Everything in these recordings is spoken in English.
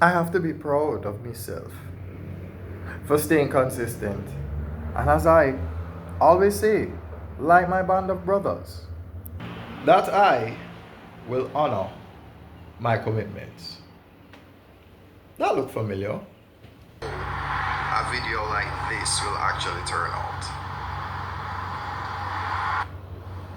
I have to be proud of myself for staying consistent. And as I always say, like my band of brothers, that I will honor my commitments. That look familiar. A video like this will actually turn out.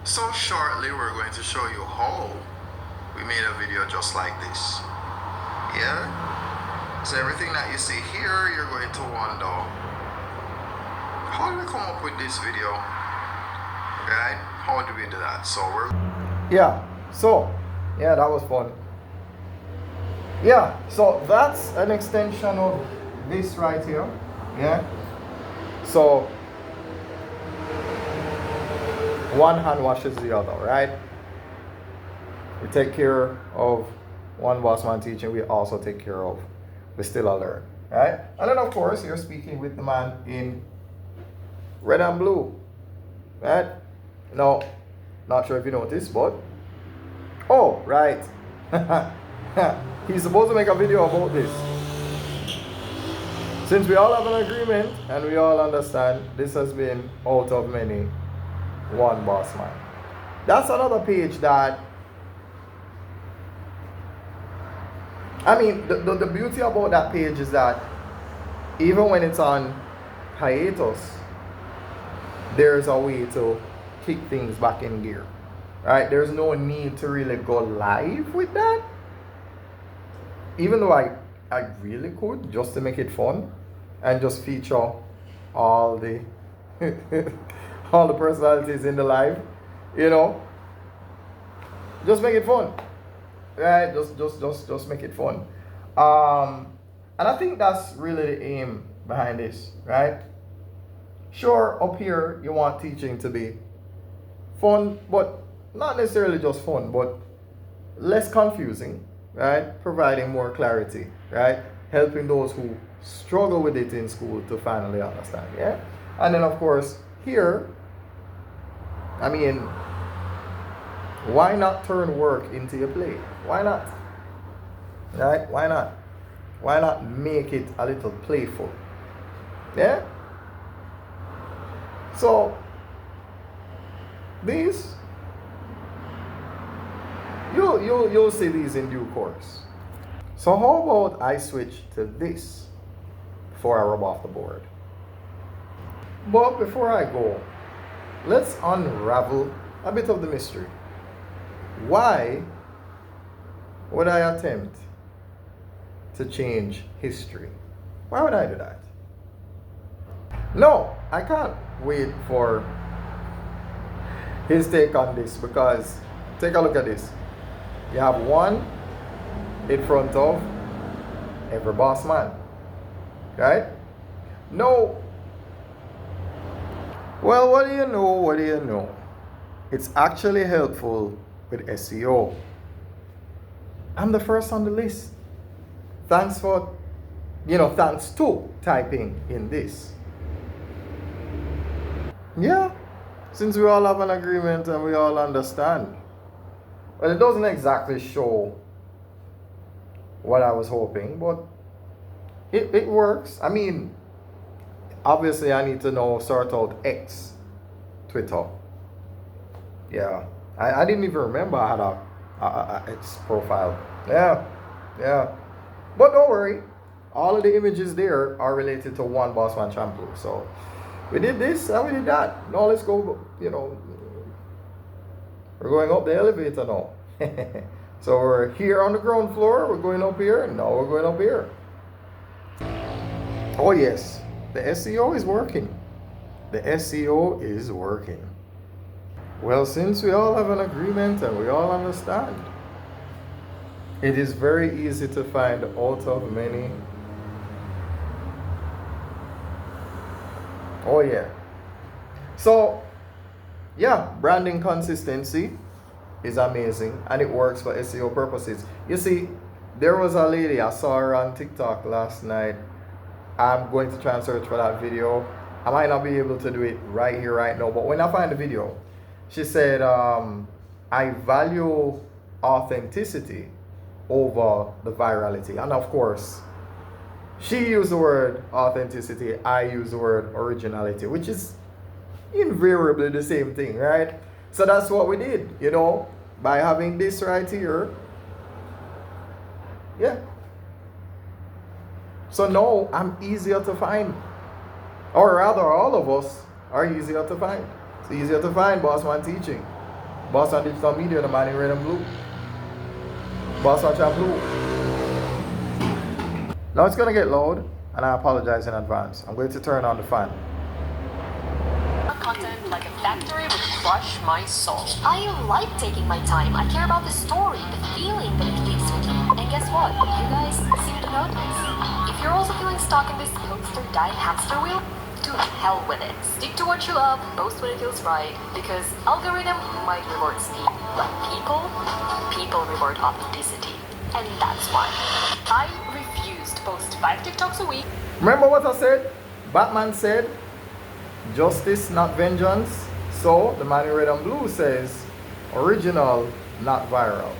So shortly we're going to show you how we made a video just like this. Yeah? So everything that you see here, you're going to wonder, how did we come up with this video? Right? How do we do that? So that was fun. Yeah, so that's an extension of this right here. Yeah. So one hand washes the other, right? We take care of one Bossman teaching, we also take care of the Still a Learn, right? And then of course you're speaking with the man in red and blue, right? Now, not sure if you noticed, but oh, right. He's supposed to make a video about this. Since we all have an agreement and we all understand, this has been out of many one Bossman. That's another page that, I mean, the beauty about that page is that even when it's on hiatus, there's a way to kick things back in gear, right? There's no need to really go live with that. Even though I really could, just to make it fun and just feature all the all the personalities in the live, you know, just make it fun, right? Just make it fun. And I think that's really the aim behind this, right? Sure, up here you want teaching to be fun, but not necessarily just fun, but less confusing, right? Providing more clarity, right? Helping those who struggle with it in school to finally understand, yeah? And then of course, here, I mean, why not turn work into your play? Why not? Right? Why not? Why not make it a little playful? Yeah? So, these, you'll see these in due course. So how about I switch to this before I rub off the board? But before I go, let's unravel a bit of the mystery. Why would I attempt to change history? Why would I do that? No, I can't wait for his take on this, because take a look at this. You have one in front of every boss man, right? No. Well, what do you know? What do you know? It's actually helpful with SEO. I'm the first on the list. Thanks to typing in this. Yeah, since we all have an agreement and we all understand. Well, it doesn't exactly show what I was hoping, but it works. I mean, obviously I need to know, sort out X, Twitter. Yeah, I didn't even remember I had a X profile. Yeah. But don't worry, all of the images there are related to one Bossman shampoo. So we did this and we did that. Now let's go, we're going up the elevator now. So we're here on the ground floor, we're going up here, and now we're going up here. Oh yes, the SEO is working. The SEO is working. Well, since we all have an agreement and we all understand, it is very easy to find out of many. Oh yeah. So, yeah, branding consistency is amazing and it works for SEO purposes. You see, there was a lady, I saw her on TikTok last night. I'm going to try and search for that video. I might not be able to do it right here, right now, but when I find the video, she said, I value authenticity over the virality. And of course, she used the word authenticity, I use the word originality, which is invariably the same thing, right? So that's what we did, you know, by having this right here. Yeah. So now I'm easier to find. Or rather, all of us are easier to find. It's easier to find Bossman Teaching, Bossman Digital Media, the man in red and blue, Bossman Chat Blue. Now it's going to get loud, and I apologize in advance. I'm going to turn on the fan. Content like a factory would crush my soul. I like taking my time. I care about the story, the feeling that it leaves with you. And guess what? You guys seem to notice. If you're also feeling stuck in this poster diet hamster wheel, to hell with it. Stick to what you love, post when it feels right, because algorithm might reward speed, but people reward authenticity. And that's why I refuse to post 5 TikToks a week. Remember what I said? Batman said, justice, not vengeance. So the man in red and blue says, original, not viral.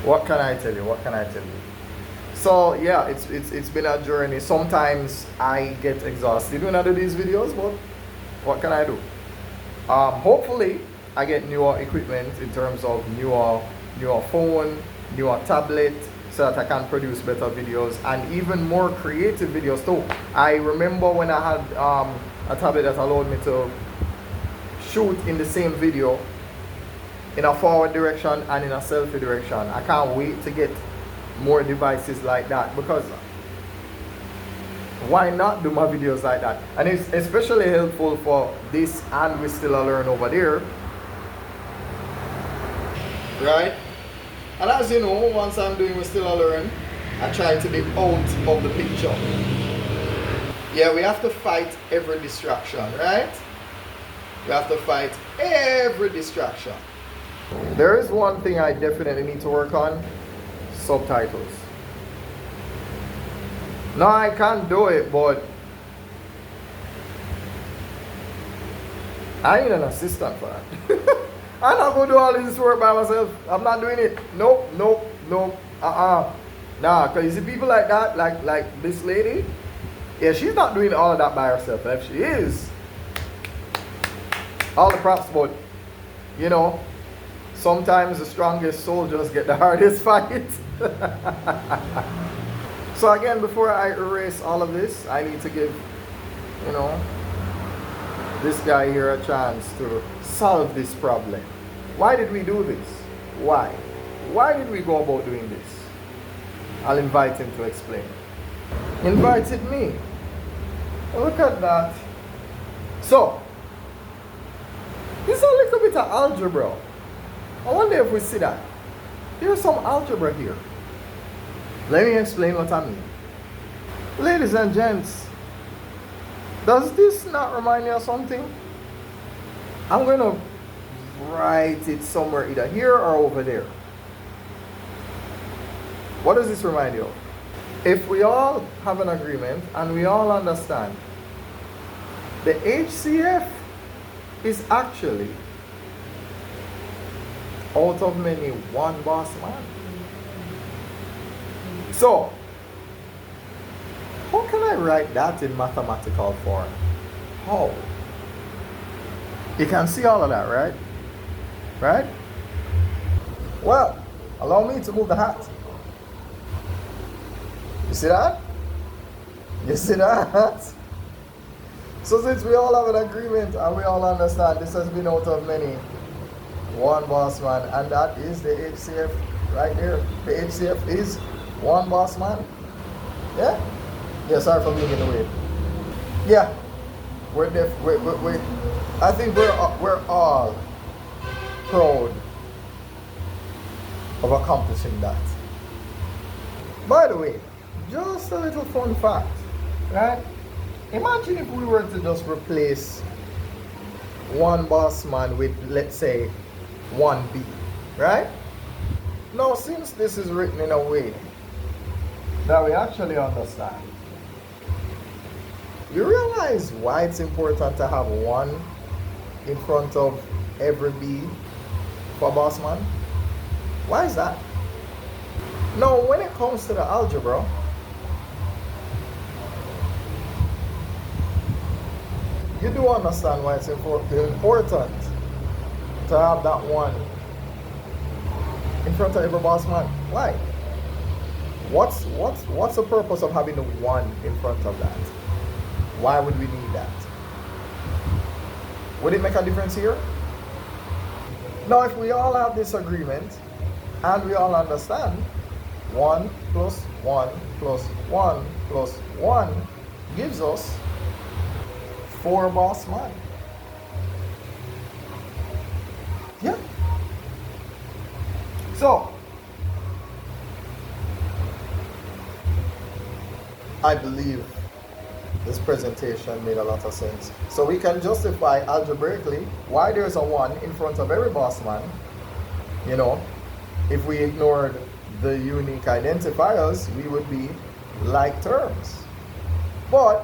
What can I tell you? What can I tell you? So yeah, it's been a journey. Sometimes I get exhausted when I do these videos, but what can I do? Hopefully I get newer equipment in terms of newer phone, newer tablet, so that I can produce better videos and even more creative videos too. I remember when I had a tablet that allowed me to shoot in the same video in a forward direction and in a selfie direction. I can't wait to get more devices like that, because why not do my videos like that? And it's especially helpful for this and We Still Learn over there, right? And as you know, once I'm doing We Still Learn, I try to be out of the picture. Yeah, we have to fight every distraction, right? We have to fight every distraction. There is one thing I definitely need to work on: subtitles. No, I can't do it, but I need an assistant for that. I'm not going to do all this work by myself. I'm not doing it. Nope. Nah, because you see people like that, like this lady, yeah, she's not doing all of that by herself. If she is, all the props, but you know, sometimes the strongest soldiers get the hardest fight. So again, before I erase all of this, I need to give, you know, this guy here a chance to solve this problem. Why did we do this? Why? Why did we go about doing this? I'll invite him to explain. Invited me. Look at that. So, this is a little bit of algebra. I wonder if we see that. There's some algebra here. Let me explain what I mean. Ladies and gents, does this not remind you of something? I'm going to write it somewhere either here or over there. What does this remind you of? If we all have an agreement and we all understand, the HCF is actually, out of many, one boss man. So, how can I write that in mathematical form? How? You can see all of that, right? Right? Well, allow me to move the hat. You see that? You see that? So since we all have an agreement and we all understand this has been out of many, one boss man, and that is the HCF right there. The HCF is one boss man. Yeah? Yeah, sorry for being in the way. Yeah. I think we're all proud of accomplishing that. By the way, just a little fun fact, right? Imagine if we were to just replace one boss man with, let's say, one B, right? Now, since this is written in a way that we actually understand, you realize why it's important to have one in front of every B for boss man? Why is that? Now, when it comes to the algebra, you do understand why it's important to have that one in front of every boss man. Why? What's the purpose of having the one in front of that? Why would we need that? Would it make a difference here? Now, if we all have this agreement and we all understand 1 plus 1 plus 1 plus 1 gives us 4 boss man. Yeah. So, I believe this presentation made a lot of sense. So we can justify algebraically why there's a 1 in front of every boss man. You know, if we ignored the unique identifiers, we would be like terms. But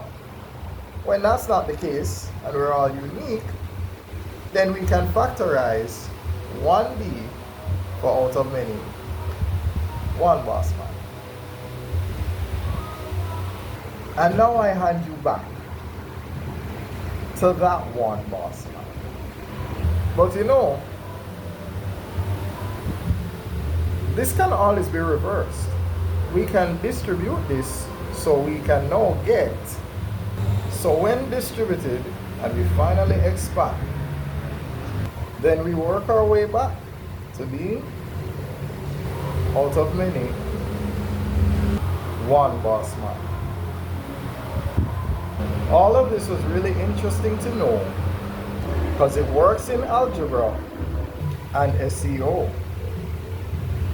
when that's not the case, and we're all unique, then we can factorize 1B for out of many, 1 boss man. And now I hand you back to that 1 boss man. But you know, this can always be reversed. We can distribute this so we can now get. So when distributed and we finally expand, then we work our way back to being out of many, 1 boss man. All of this was really interesting to know because it works in algebra and SEO.